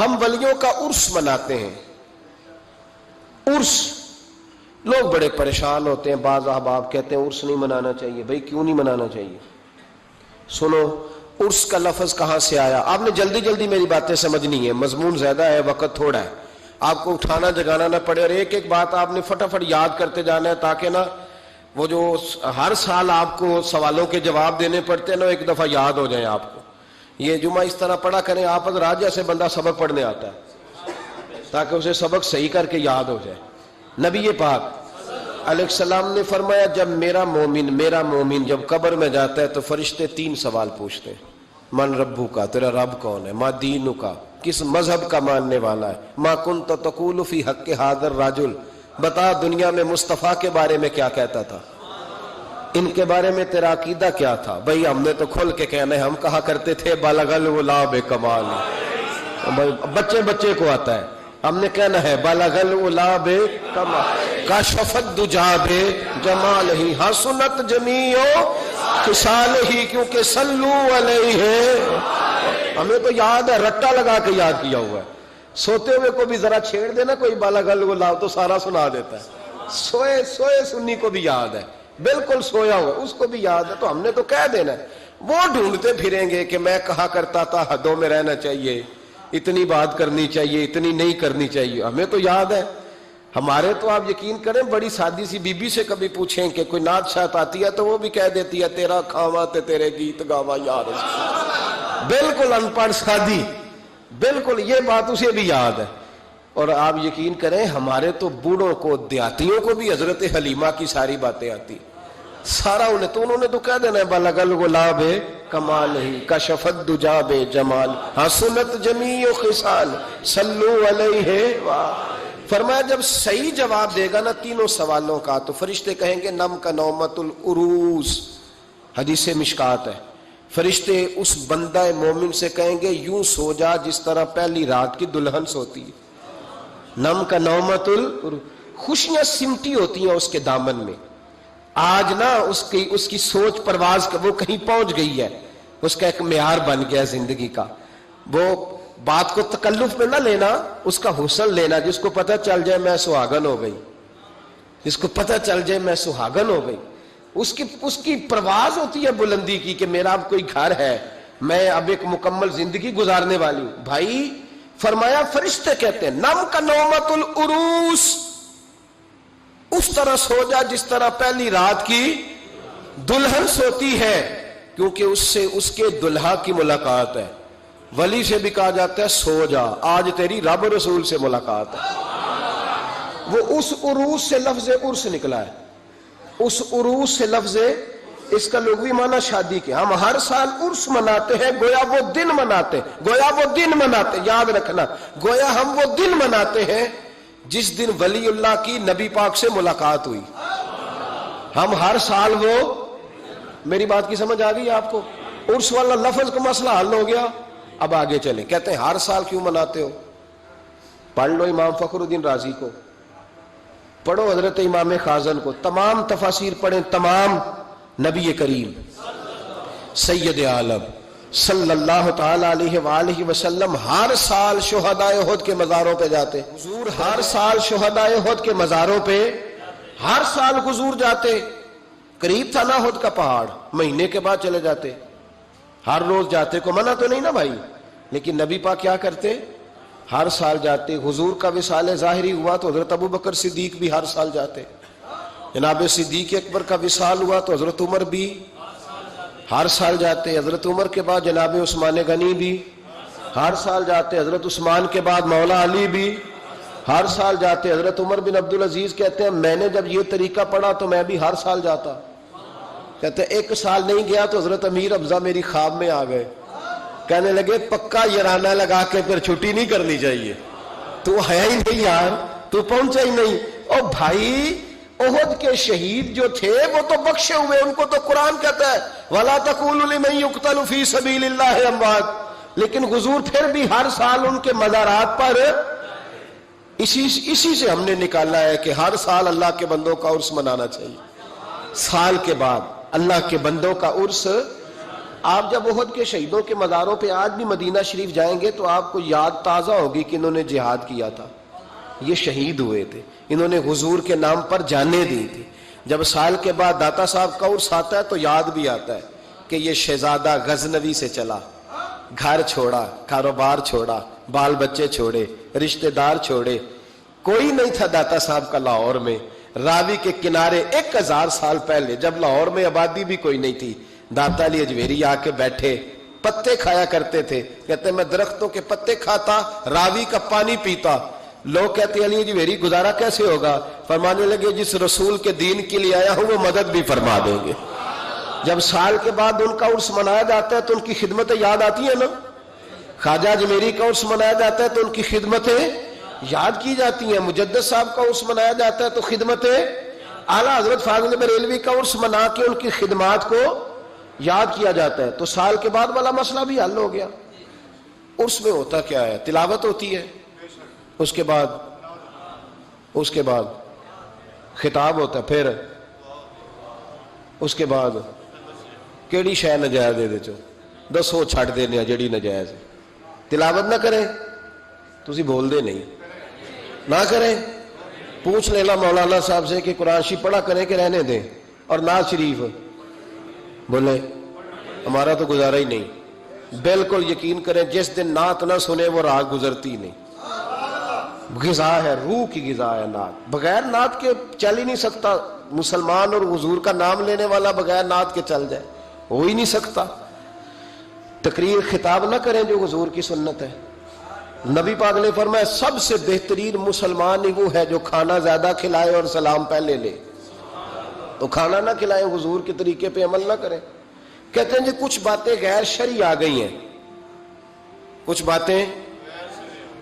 ہم ولیوں کا عرس مناتے ہیں. عرس لوگ بڑے پریشان ہوتے ہیں. بعض احباب کہتے ہیں عرس نہیں منانا چاہیے. بھائی کیوں نہیں منانا چاہیے؟ سنو، عرس کا لفظ کہاں سے آیا؟ آپ نے جلدی جلدی میری باتیں سمجھنی ہے، مضمون زیادہ ہے، وقت تھوڑا ہے. آپ کو اٹھانا جگانا نہ پڑے، اور ایک ایک بات آپ نے فٹافٹ یاد کرتے جانا ہے، تاکہ نا وہ جو ہر سال آپ کو سوالوں کے جواب دینے پڑتے ہیں نا، ایک دفعہ یاد ہو جائیں آپ کو. یہ جمعہ اس طرح پڑھا کریں آپ حضرات جیسے بندہ سبق پڑھنے آتا ہے، تاکہ اسے سبق صحیح کر کے یاد ہو جائے. نبی پاک علیہ السلام نے فرمایا جب میرا مومن جب قبر میں جاتا ہے تو فرشتے 3 سوال پوچھتے ہیں. من ربو کا، تیرا رب کون ہے؟ ما دینو کا، کس مذہب کا ماننے والا ہے؟ ما کنت تقول فی حق ھذا الرجل، بتا دنیا میں مصطفیٰ کے بارے میں کیا کہتا تھا، ان کے بارے میں تیرا عقیدہ کیا تھا؟ بھئی ہم نے تو کھل کے کہنا ہے، ہم کہا کرتے تھے بلغ العلا بکمال. بچے کو آتا ہے، ہم نے کہنا ہے بلغ العلا بکمال، کشف الدجی بجمالہ، حسنت جمیع خصالہ، کیونکہ صلو علیہ. ہمیں تو یاد ہے، رٹا لگا کے یاد کیا ہوا ہے. سوتے ہوئے کو بھی ذرا چھیڑ دینا کوئی بلغ العلا تو سارا سنا دیتا ہے. سوئے سنی کو بھی یاد ہے، بالکل سویا ہوا اس کو بھی یاد ہے. تو ہم نے تو کہہ دینا ہے. وہ ڈھونڈتے پھریں گے کہ میں کہا کرتا تھا حدوں میں رہنا چاہیے، اتنی بات کرنی چاہیے، اتنی نہیں کرنی چاہیے. ہمیں تو یاد ہے. ہمارے تو آپ یقین کریں بڑی سادی سی بی بی سے کبھی پوچھیں کہ کوئی نعت شاعت آتی ہے تو وہ بھی کہہ دیتی ہے تیرا کھاوا تے تیرے گیت گاوا یار. بالکل ان پڑھ سادی، بالکل یہ بات اسے بھی یاد ہے. اور آپ یقین کریں ہمارے تو بوڑھوں کو، دیہاتیوں کو بھی حضرت حلیمہ کی ساری باتیں آتی، سارا انہوں نے تو کہہ دینا ہے بلغ العلا بکمالہ، کشف الدجی بجمال، حسنت جمیع خصال، صلو علیہ. فرمایا جب صحیح جواب دے گا نا 3 سوالوں کا تو فرشتے کہیں گے نم کا نومت العروس. حدیث مشکات ہے. فرشتے اس بندہ مومن سے کہیں گے یوں سو جا جس طرح پہلی رات کی دلہن سوتی ہے. نم کا نومت العروس، خوشیاں سمٹی ہوتی ہیں اس کے دامن میں. آج نا اس کی سوچ پرواز وہ کہیں پہنچ گئی ہے، اس کا ایک معیار بن گیا زندگی کا. وہ بات کو تکلف میں نہ لینا، اس کا حسن لینا. جس کو پتہ چل جائے میں سہاگن ہو گئی، جس کو پتہ چل جائے میں سہاگن ہو گئی، اس کی پرواز ہوتی ہے بلندی کی کہ میرا اب کوئی گھر ہے، میں اب ایک مکمل زندگی گزارنے والی ہوں. بھائی فرمایا فرشتے کہتے ہیں نم کا نومت العروس، اس طرح سو جا جس طرح پہلی رات کی دلہن سوتی ہے، کیونکہ اس سے اس کے دلہا کی ملاقات ہے. ولی سے بھی کہا جاتا ہے سو جا آج تیری رب رسول سے ملاقات ہے. وہ اس عروس سے لفظ عرس نکلا ہے. اس عروس سے لفظ، اس کا لغوی معنی شادی کے. ہم ہر سال عرس مناتے ہیں، گویا وہ دن مناتے، یاد رکھنا، گویا ہم وہ دن مناتے ہیں جس دن ولی اللہ کی نبی پاک سے ملاقات ہوئی. ہم ہر سال وہ، میری بات کی سمجھ آ گئی آپ کو؟ عرس والا لفظ کا مسئلہ حل ہو گیا. اب آگے چلیں. کہتے ہیں ہر سال کیوں مناتے ہو؟ پڑھ لو امام فخر الدین رازی کو، پڑھو حضرت امام خازن کو، تمام تفاسیر پڑھیں، تمام. نبی کریم سید عالم صلی اللہ تعالی علیہ وآلہ وسلم ہر سال شہدائے احد کے مزاروں پہ جاتے. حضور ہر سال شہدائے احد کے مزاروں پہ ہر سال حضور جاتے. قریب تھا نا احد کا پہاڑ، مہینے کے بعد چلے جاتے. ہر روز جاتے کو منع تو نہیں نا بھائی، لیکن نبی پاک کیا کرتے؟ ہر سال جاتے. حضور کا وصال ظاہری ہوا تو حضرت ابو بکر صدیق بھی ہر سال جاتے. جناب صدیق اکبر کا وصال ہوا تو حضرت عمر بھی ہر سال جاتے. حضرت عمر کے بعد جناب عثمان غنی بھی ہر سال جاتے. حضرت عثمان کے بعد مولا علی بھی ہر سال جاتے. حضرت عمر بن عبدالعزیز کہتے ہیں میں نے جب یہ طریقہ پڑھا تو میں بھی ہر سال جاتا. کہتے ہیں 1 سال نہیں گیا تو حضرت امیر ابزا میری خواب میں آ گئے، کہنے لگے پکا یارانہ لگا کے پھر چھٹی نہیں کرنی چاہیے، تو ہے ہی نہیں یار، تو پہنچا ہی نہیں. او بھائی احد کے شہید جو تھے وہ تو بخشے ہوئے، ان کو تو قرآن کہتا ہے وَلَا تَقُولُوا لِمَن يُقْتَلُ فِي سَبِيلِ اللَّهِ أَمْوَاتٌ. لیکن حضور پھر بھی ہر سال ان کے مزارات پر، اسی سے ہم نے نکالا ہے کہ ہر سال اللہ کے بندوں کا عرس منانا چاہیے. سال کے بعد اللہ کے بندوں کا عرس آپ جب احد کے شہیدوں کے مزاروں پہ آج بھی مدینہ شریف جائیں گے تو آپ کو یاد تازہ ہوگی کہ انہوں نے جہاد کیا تھا، یہ شہید ہوئے تھے، انہوں نے حضور کے نام پر جانیں دی تھی۔ جب سال کے بعد داتا صاحب کا عرس آتا ہے تو یاد بھی آتا ہے کہ یہ شہزادہ غزنوی سے چلا، گھر چھوڑا، کاروبار چھوڑا، بال بچے چھوڑے، رشتہ دار چھوڑے، کوئی نہیں تھا داتا صاحب کا لاہور میں، راوی کے کنارے 1000 سال پہلے جب لاہور میں آبادی بھی کوئی نہیں تھی، داتا علی اجمیری آ کے بیٹھے، پتے کھایا کرتے تھے، کہتے میں درختوں کے پتے کھاتا، راوی کا پانی پیتا۔ لوگ کہتے علی اجمیری گزارا کیسے ہوگا؟ فرمانے لگے جس رسول کے دین کے لیے آیا ہوں وہ مدد بھی فرما دیں گے۔ جب سال کے بعد ان کا عرس منایا جاتا ہے تو ان کی خدمتیں یاد آتی ہیں نا، خواجہ اجمیری کا عرس منایا جاتا ہے تو ان کی خدمتیں یاد کی جاتی ہیں، مجدد صاحب کا عرس منایا جاتا ہے تو خدمتیں، اعلیٰ حضرت فاضل بریلوی کا عرس منا کے ان کی خدمات کو یاد کیا جاتا ہے، تو سال کے بعد والا مسئلہ بھی حل ہو گیا۔ عرس میں ہوتا کیا ہے؟ تلاوت ہوتی ہے، اس کے بعد خطاب ہوتا ہے، پھر اس کے بعد کیڑی شے نجائز دے چو دسو چھڑ دینے جڑی نجائز ہے، تلاوت نہ کریں تسی بول دے نہیں، نہ کریں، پوچھ لینا مولانا صاحب سے کہ قرآن شریف پڑھا کریں کہ رہنے دیں، اور نعت شریف بولے ہمارا تو گزارا ہی نہیں۔ بالکل یقین کریں جس دن نعت نہ سنے وہ رات گزرتی نہیں، غذا ہے، روح کی غذا ہے نعت، بغیر نعت کے چل ہی نہیں سکتا، مسلمان اور حضور کا نام لینے والا بغیر نعت کے چل جائے ہو ہی نہیں سکتا۔ تقریر خطاب نہ کریں جو حضور کی سنت ہے، نبی پاک نے فرمایا سب سے بہترین مسلمان ہی وہ ہے جو کھانا زیادہ کھلائے اور سلام پہلے لے، تو کھانا نہ کھلائیں، حضور کے طریقے پہ عمل نہ کریں۔ کہتے ہیں جی کچھ باتیں غیر شرعی آ گئی ہیں، کچھ باتیں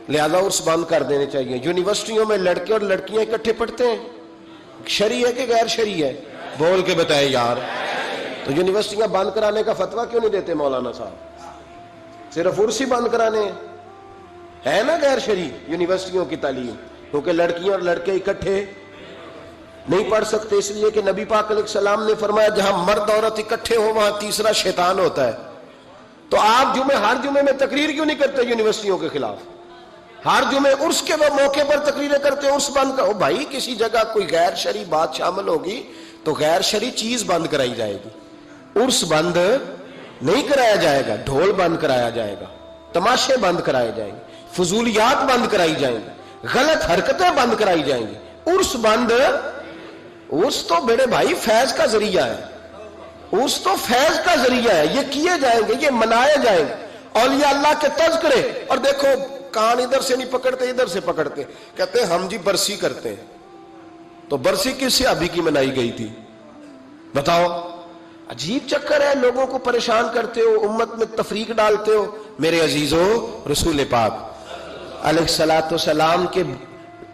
لہذا عرس بند کر دینے چاہیے۔ یونیورسٹیوں میں لڑکے اور لڑکیاں اکٹھے پڑھتے ہیں، شرعی ہے کہ غیر شرعی ہے؟ بول کے بتائے یار۔ تو یونیورسٹیاں بند کرانے کا فتویٰ کیوں نہیں دیتے مولانا صاحب؟ صرف عرس ہی بند کرانے ہیں، ہے نا غیر شرعی یونیورسٹیوں کی تعلیم، کیونکہ لڑکیاں اور لڑکے اکٹھے نہیں پڑھ سکتے، اس لیے کہ نبی پاک علیہ السلام نے فرمایا جہاں مرد عورت اکٹھے ہو وہاں تیسرا شیطان ہوتا ہے۔ تو آپ ہر جمعے میں تقریر کیوں نہیں کرتے یونیورسٹیوں کے خلاف؟ ہر جمعے عرس کے موقع پر تقریریں کرتے ہیں، عرس بند کرو بھائی، کسی جگہ کوئی غیر شرعی بات شامل ہوگی تو غیر شرعی چیز بند کرائی جائے گی، عرس بند نہیں کرایا جائے گا، ڈھول بند کرایا جائے گا، تماشے بند کرائے جائیں گے، فضولیات بند کرائی جائیں گی، غلط حرکتیں بند کرائی جائیں گی، عرس بند۔ عرس تو بڑے بھائی فیض کا ذریعہ ہے، عرس تو فیض کا ذریعہ ہے، یہ کیے جائیں گے، یہ منائے جائیں گے، اولیاء اللہ کے تذکرے۔ اور دیکھو کان ادھر سے نہیں پکڑتے ادھر سے پکڑتے، کہتے ہیں ہم جی برسی کرتے ہیں، تو برسی کس صحابی کی منائی گئی تھی بتاؤ؟ عجیب چکر ہے، لوگوں کو پریشان کرتے ہو، امت میں تفریق ڈالتے ہو۔ میرے عزیزو، رسول پاک علیہ الصلوۃ والسلام کے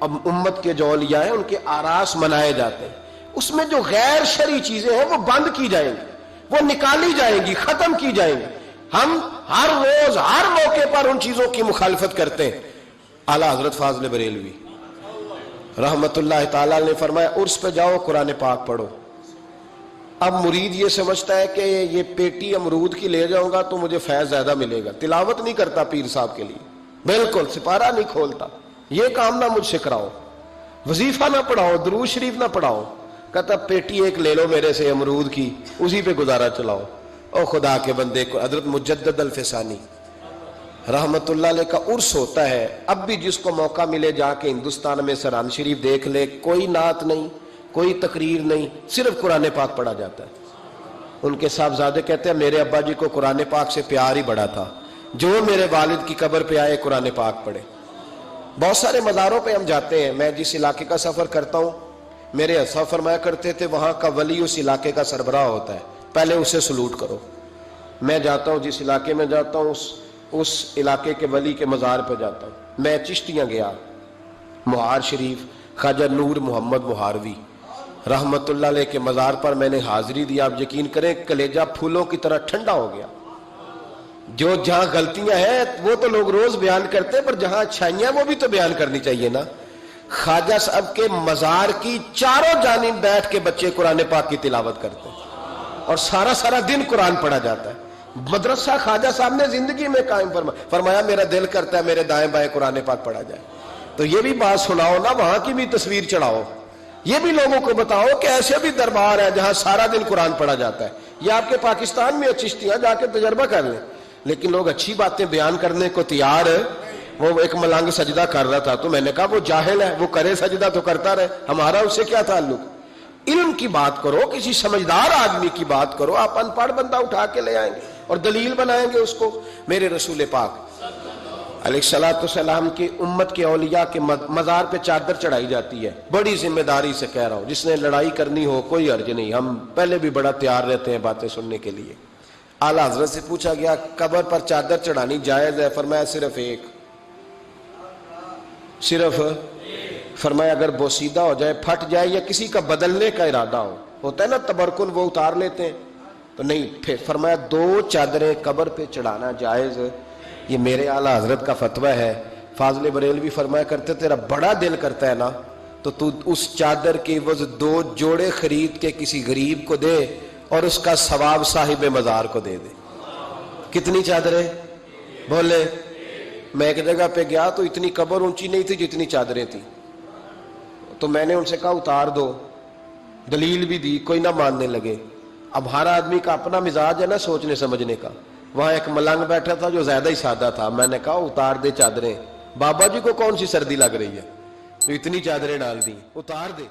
امت کے جو اولیاء ہیں ان کے آراس منائے جاتے ہیں، اس میں جو غیر شرعی چیزیں ہیں وہ بند کی جائیں گی، وہ نکالی جائیں گی، ختم کی جائیں گی۔ ہم ہر روز ہر موقع پر ان چیزوں کی مخالفت کرتے ہیں۔ اعلیٰ حضرت فاضل بریلوی رحمت اللہ تعالیٰ نے فرمایا عرس پہ جاؤ قرآن پاک پڑھو۔ اب مرید یہ سمجھتا ہے کہ یہ پیٹی امرود کی لے جاؤں گا تو مجھے فیض زیادہ ملے گا، تلاوت نہیں کرتا پیر صاحب کے لیے، بالکل سپارہ نہیں کھولتا، یہ کام نہ مجھ سے کراؤ، وظیفہ نہ پڑھاؤ، درود شریف نہ پڑھاؤ، کہتا پیٹی ایک لے لو میرے سے امرود کی، اسی پہ گزارا چلاؤ۔ او خدا کے بندے کو، حضرت مجدد الفسانی رحمت اللہ علیہ کا عرس ہوتا ہے، اب بھی جس کو موقع ملے جا کے ہندوستان میں سرحد شریف دیکھ لے، کوئی نعت نہیں، کوئی تقریر نہیں، صرف قرآن پاک پڑھا جاتا ہے۔ ان کے صاحبزادے کہتے ہیں میرے ابا جی کو قرآن پاک سے پیار ہی بڑا تھا، جو میرے والد کی قبر پہ آئے قرآن پاک پڑھے۔ بہت سارے مزاروں پہ ہم جاتے ہیں، میں جس علاقے کا سفر کرتا ہوں، میرے اسا فرمایا کرتے تھے وہاں کا ولی اس علاقے کا سربراہ ہوتا ہے، پہلے اسے سلوٹ کرو۔ میں جاتا ہوں جس علاقے میں جاتا ہوں اس علاقے کے ولی کے مزار پہ جاتا ہوں۔ میں چشتیاں گیا، مہار شریف خواجہ نور محمد مہاروی رحمت اللہ علیہ کے مزار پر میں نے حاضری دی، آپ یقین کریں کلیجہ پھولوں کی طرح ٹھنڈا ہو گیا۔ جو جہاں غلطیاں ہیں وہ تو لوگ روز بیان کرتے ہیں، پر جہاں اچھائیاں وہ بھی تو بیان کرنی چاہیے نا۔ خواجہ صاحب کے مزار کی چاروں جانب بیٹھ کے بچے قرآن پاک کی تلاوت کرتے ہیں، اور سارا دن قرآن پڑھا جاتا ہے۔ مدرسہ خواجہ صاحب نے زندگی میں قائم فرمایا میرا دل کرتا ہے میرے دائیں بائیں قرآن پاک پڑھا جائے. تو یہ بھی بات سناؤ نا, وہاں کی بھی تصویر چڑھاؤ, یہ بھی لوگوں کو بتاؤ کہ ایسے بھی دربار ہے جہاں سارا دن قرآن پڑھا جاتا ہے. یہ آپ کے پاکستان میں چشتیاں جا کے تجربہ کر لیں. لیکن لوگ اچھی باتیں بیان کرنے کو تیار ہے. وہ ایک ملنگ سجدہ کر رہا تھا تو میں نے کہا وہ جاہل ہے, وہ کرے سجدہ تو کرتا رہے, ہمارا اس سے کیا تعلق. علم کی بات کرو, کسی سمجھدار آدمی کی بات کرو. آپ ان پڑھ بندہ اٹھا کے لے آئیں گے اور دلیل بنائیں گے اس کو. میرے رسول پاک علیہ الصلوۃ والسلام کی امت کے اولیاء کے مزار پہ چادر چڑھائی جاتی ہے. بڑی ذمہ داری سے کہہ رہا ہوں, جس نے لڑائی کرنی ہو کوئی حرج نہیں, ہم پہلے بھی بڑا تیار رہتے ہیں باتیں سننے کے لیے. اعلیٰ حضرت سے پوچھا گیا قبر پر چادر چڑھانی جائز ہے؟ فرمایا صرف ایک. صرف فرمایا اگر بوسیدہ ہو جائے, پھٹ جائے, یا کسی کا بدلنے کا ارادہ ہو, ہوتا ہے نا تبرکن, وہ اتار لیتے ہیں تو نہیں. پھر فرمایا 2 چادریں قبر پہ چڑھانا جائز. یہ میرے اعلیٰ حضرت کا فتویٰ ہے. فاضل بریلوی فرمایا کرتے تیرا بڑا دل کرتا ہے نا تو تو اس چادر کی عوض 2 جوڑے خرید کے کسی غریب کو دے اور اس کا ثواب صاحب مزار کو دے دے. کتنی چادریں بولے؟ میں ایک جگہ پہ گیا تو اتنی قبر اونچی نہیں تھی جتنی چادریں تھیں, تو میں نے ان سے کہا اتار دو, دلیل بھی دی, کوئی نہ ماننے لگے. اب ہر آدمی کا اپنا مزاج ہے نا سوچنے سمجھنے کا. وہاں ایک ملنگ بیٹھا تھا جو زیادہ ہی سادہ تھا, میں نے کہا اتار دے چادریں, بابا جی کو کون سی سردی لگ رہی ہے جو اتنی چادریں ڈال دی, اتار دے.